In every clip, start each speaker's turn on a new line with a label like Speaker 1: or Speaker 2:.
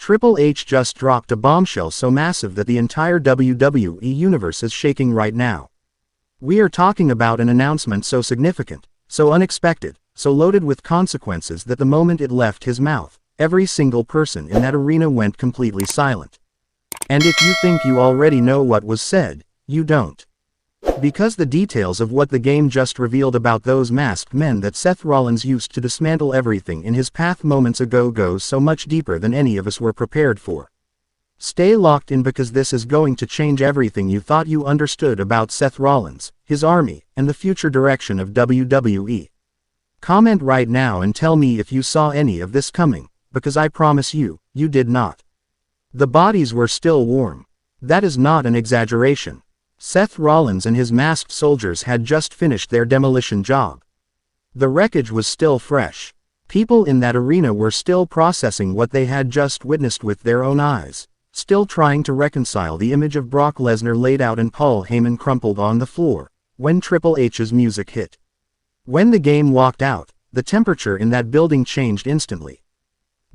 Speaker 1: Triple H just dropped a bombshell so massive that the entire WWE Universe is shaking right now. We are talking about an announcement so significant, so unexpected, so loaded with consequences that the moment it left his mouth, every single person in that arena went completely silent. And if you think you already know what was said, you don't. Because the details of what the game just revealed about those masked men that Seth Rollins used to dismantle everything in his path moments ago goes so much deeper than any of us were prepared for. Stay locked in because this is going to change everything you thought you understood about Seth Rollins, his army, and the future direction of WWE. Comment right now and tell me if you saw any of this coming, because I promise you, you did not. The bodies were still warm. That is not an exaggeration. Seth Rollins and his masked soldiers had just finished their demolition job. The wreckage was still fresh. People in that arena were still processing what they had just witnessed with their own eyes, still trying to reconcile the image of Brock Lesnar laid out and Paul Heyman crumpled on the floor, when Triple H's music hit. When the game walked out, the temperature in that building changed instantly.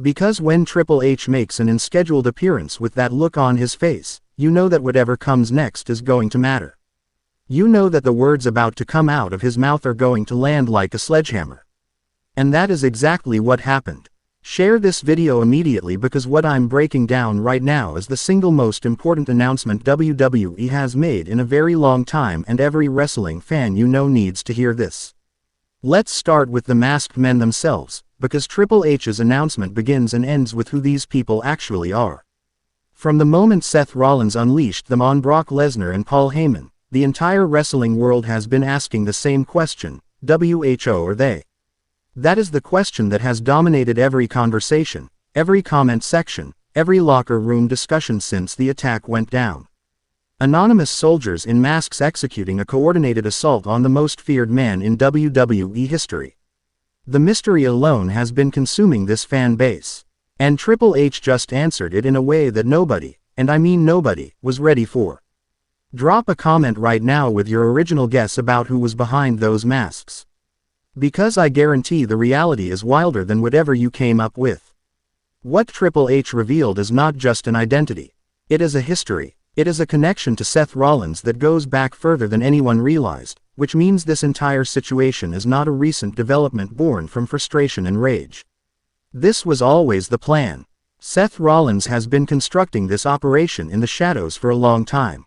Speaker 1: Because when Triple H makes an unscheduled appearance with that look on his face, you know that whatever comes next is going to matter. You know that the words about to come out of his mouth are going to land like a sledgehammer. And that is exactly what happened. Share this video immediately because what I'm breaking down right now is the single most important announcement WWE has made in a very long time, and every wrestling fan you know needs to hear this. Let's start with the masked men themselves, because Triple H's announcement begins and ends with who these people actually are. From the moment Seth Rollins unleashed them on Brock Lesnar and Paul Heyman, the entire wrestling world has been asking the same question: who are they? That is the question that has dominated every conversation, every comment section, every locker room discussion since the attack went down. Anonymous soldiers in masks executing a coordinated assault on the most feared man in WWE history. The mystery alone has been consuming this fan base. And Triple H just answered it in a way that nobody, and I mean nobody, was ready for. Drop a comment right now with your original guess about who was behind those masks. Because I guarantee the reality is wilder than whatever you came up with. What Triple H revealed is not just an identity. It is a history. It is a connection to Seth Rollins that goes back further than anyone realized, which means this entire situation is not a recent development born from frustration and rage. This was always the plan. Seth Rollins has been constructing this operation in the shadows for a long time.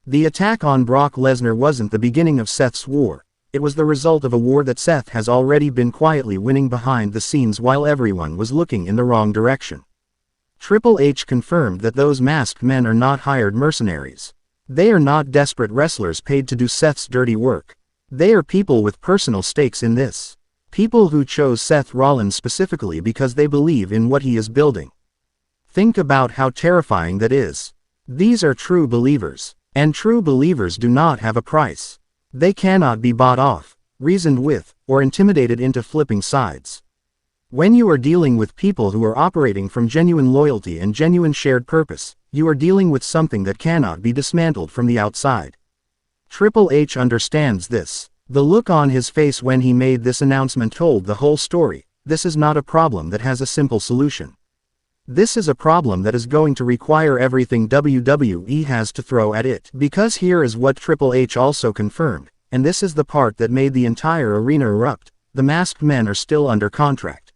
Speaker 1: The attack on Brock Lesnar wasn't the beginning of Seth's war, it was the result of a war that Seth has already been quietly winning behind the scenes while everyone was looking in the wrong direction. Triple H confirmed that those masked men are not hired mercenaries. They are not desperate wrestlers paid to do Seth's dirty work. They are people with personal stakes in this. People who chose Seth Rollins specifically because they believe in what he is building. Think about how terrifying that is. These are true believers, and true believers do not have a price. They cannot be bought off, reasoned with, or intimidated into flipping sides. When you are dealing with people who are operating from genuine loyalty and genuine shared purpose, you are dealing with something that cannot be dismantled from the outside. Triple H understands this. The look on his face when he made this announcement told the whole story. This is not a problem that has a simple solution. This is a problem that is going to require everything WWE has to throw at it. Because here is what Triple H also confirmed, and this is the part that made the entire arena erupt: the masked men are still under contract.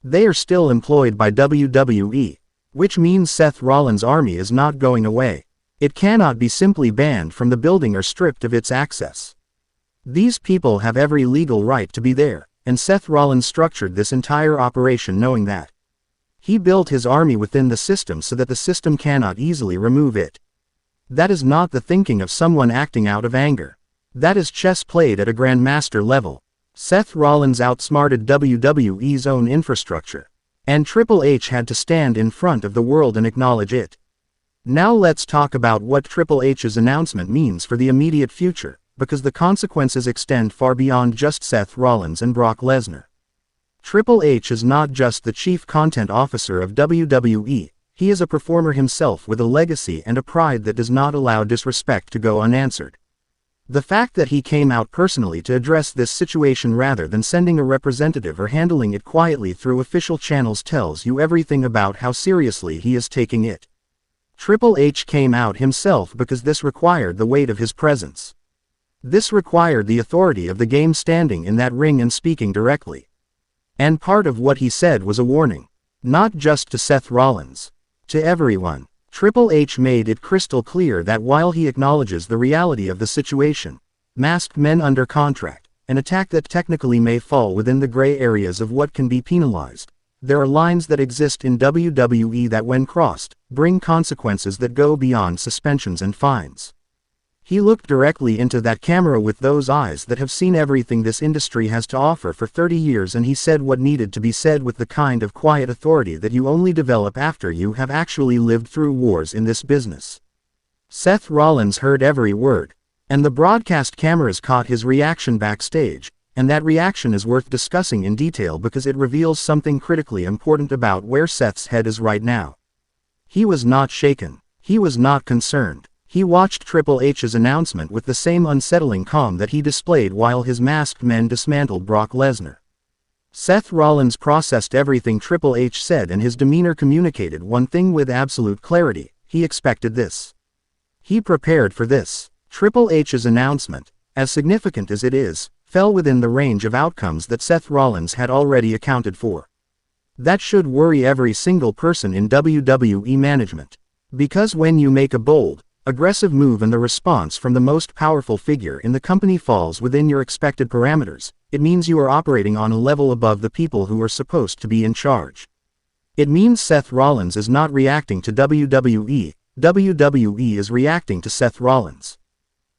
Speaker 1: They are still employed by WWE, which means Seth Rollins' army is not going away. It cannot be simply banned from the building or stripped of its access. These people have every legal right to be there, and Seth Rollins structured this entire operation knowing that. He built his army within the system so that the system cannot easily remove it. That is not the thinking of someone acting out of anger. That is chess played at a grandmaster level. Seth Rollins outsmarted WWE's own infrastructure. And Triple H had to stand in front of the world and acknowledge it. Now let's talk about what Triple H's announcement means for the immediate future, because the consequences extend far beyond just Seth Rollins and Brock Lesnar. Triple H is not just the chief content officer of WWE, he is a performer himself with a legacy and a pride that does not allow disrespect to go unanswered. The fact that he came out personally to address this situation rather than sending a representative or handling it quietly through official channels tells you everything about how seriously he is taking it. Triple H came out himself because this required the weight of his presence. This required the authority of the game standing in that ring and speaking directly. And part of what he said was a warning. Not just to Seth Rollins. To everyone. Triple H made it crystal clear that while he acknowledges the reality of the situation, masked men under contract, an attack that technically may fall within the gray areas of what can be penalized, there are lines that exist in WWE that when crossed, bring consequences that go beyond suspensions and fines. He looked directly into that camera with those eyes that have seen everything this industry has to offer for 30 years, and he said what needed to be said with the kind of quiet authority that you only develop after you have actually lived through wars in this business. Seth Rollins heard every word, and the broadcast cameras caught his reaction backstage, and that reaction is worth discussing in detail because it reveals something critically important about where Seth's head is right now. He was not shaken. He was not concerned. He watched Triple H's announcement with the same unsettling calm that he displayed while his masked men dismantled Brock Lesnar. Seth Rollins processed everything Triple H said, and his demeanor communicated one thing with absolute clarity: he expected this. He prepared for this. Triple H's announcement, as significant as it is, fell within the range of outcomes that Seth Rollins had already accounted for. That should worry every single person in WWE management. Because when you make a bold, aggressive move and the response from the most powerful figure in the company falls within your expected parameters, it means you are operating on a level above the people who are supposed to be in charge. It means Seth Rollins is not reacting to WWE, WWE is reacting to Seth Rollins.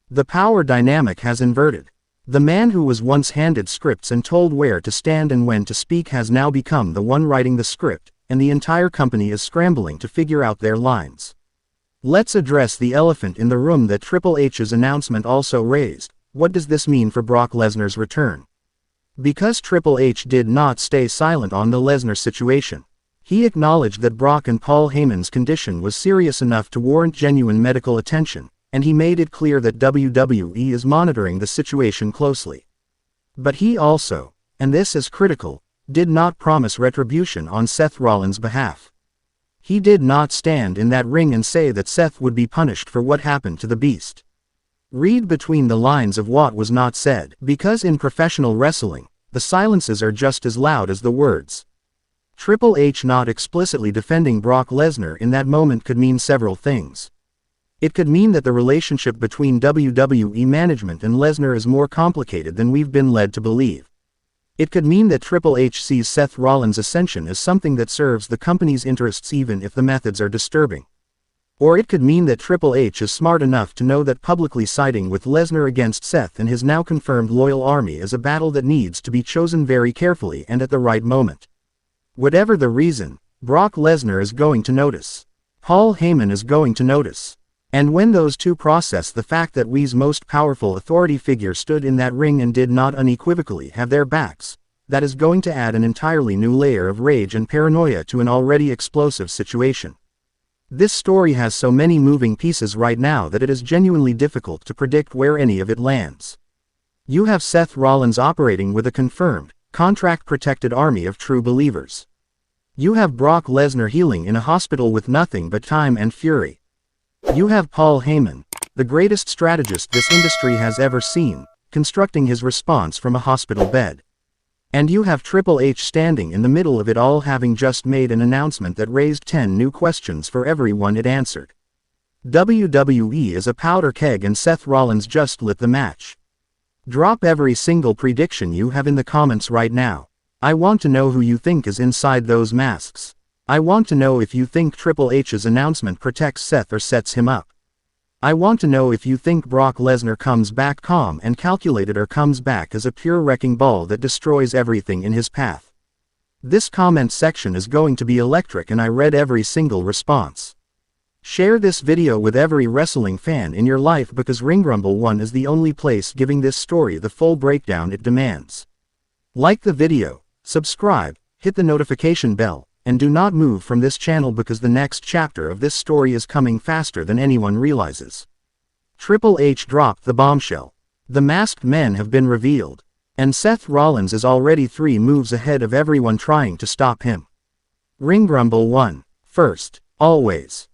Speaker 1: The power dynamic has inverted. The man who was once handed scripts and told where to stand and when to speak has now become the one writing the script, and the entire company is scrambling to figure out their lines. Let's address the elephant in the room that Triple H's announcement also raised. What does this mean for Brock Lesnar's return? Because Triple H did not stay silent on the Lesnar situation. He acknowledged that Brock and Paul Heyman's condition was serious enough to warrant genuine medical attention, and he made it clear that WWE is monitoring the situation closely. But he also, and this is critical, did not promise retribution on Seth Rollins' behalf. He did not stand in that ring and say that Seth would be punished for what happened to the Beast. Read between the lines of what was not said, because in professional wrestling, the silences are just as loud as the words. Triple H not explicitly defending Brock Lesnar in that moment could mean several things. It could mean that the relationship between WWE management and Lesnar is more complicated than we've been led to believe. It could mean that Triple H sees Seth Rollins' ascension as something that serves the company's interests even if the methods are disturbing. Or it could mean that Triple H is smart enough to know that publicly siding with Lesnar against Seth and his now confirmed loyal army is a battle that needs to be chosen very carefully and at the right moment. Whatever the reason, Brock Lesnar is going to notice. Paul Heyman is going to notice. And when those two process the fact that WWE's most powerful authority figure stood in that ring and did not unequivocally have their backs, that is going to add an entirely new layer of rage and paranoia to an already explosive situation. This story has so many moving pieces right now that it is genuinely difficult to predict where any of it lands. You have Seth Rollins operating with a confirmed, contract-protected army of true believers. You have Brock Lesnar healing in a hospital with nothing but time and fury. You have Paul Heyman, the greatest strategist this industry has ever seen, constructing his response from a hospital bed. And you have Triple H standing in the middle of it all, having just made an announcement that raised 10 new questions for everyone it answered. WWE is a powder keg and Seth Rollins just lit the match. Drop every single prediction you have in the comments right now. I want to know who you think is inside those masks. I want to know if you think Triple H's announcement protects Seth or sets him up. I want to know if you think Brock Lesnar comes back calm and calculated or comes back as a pure wrecking ball that destroys everything in his path. This comment section is going to be electric, and I read every single response. Share this video with every wrestling fan in your life, because Ringrumble 1 is the only place giving this story the full breakdown it demands. Like the video, subscribe, hit the notification bell, and do not move from this channel because the next chapter of this story is coming faster than anyone realizes. Triple H dropped the bombshell. The masked men have been revealed. And Seth Rollins is already 3 moves ahead of everyone trying to stop him. Ring Grumble 1. First, always.